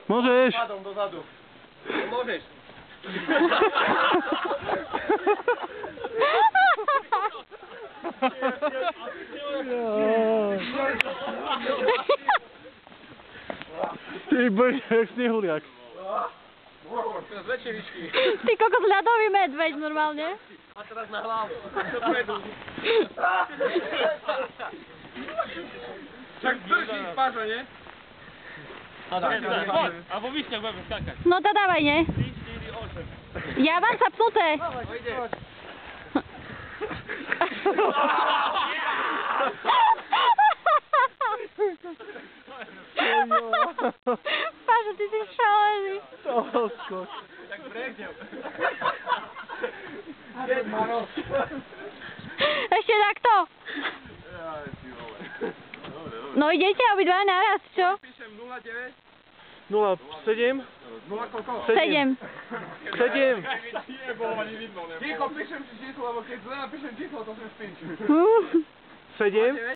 Môžeš. Padom dozadu. Môžeš. Ty budeš jak snehuliak. Teraz väčšie výšky. Ty kokos, ľadový medveď normálne. A teraz na hlavu. Dopredu. Však drží pážo, nie? Poď, a vo výškach budeme skákať. No to dávaj, nie? 3, 4, 8. Ja mám sa pnuté. Pážo, ty si šalený. Skok. Tak breaknem. Ešte takto. No idete obidva naraz, čo? Píšem 09. 0,7? 0 koľko? 7. 7. Ticho, píšem si číslo, lebo keď zle napíšem číslo, to sa spíš. 7?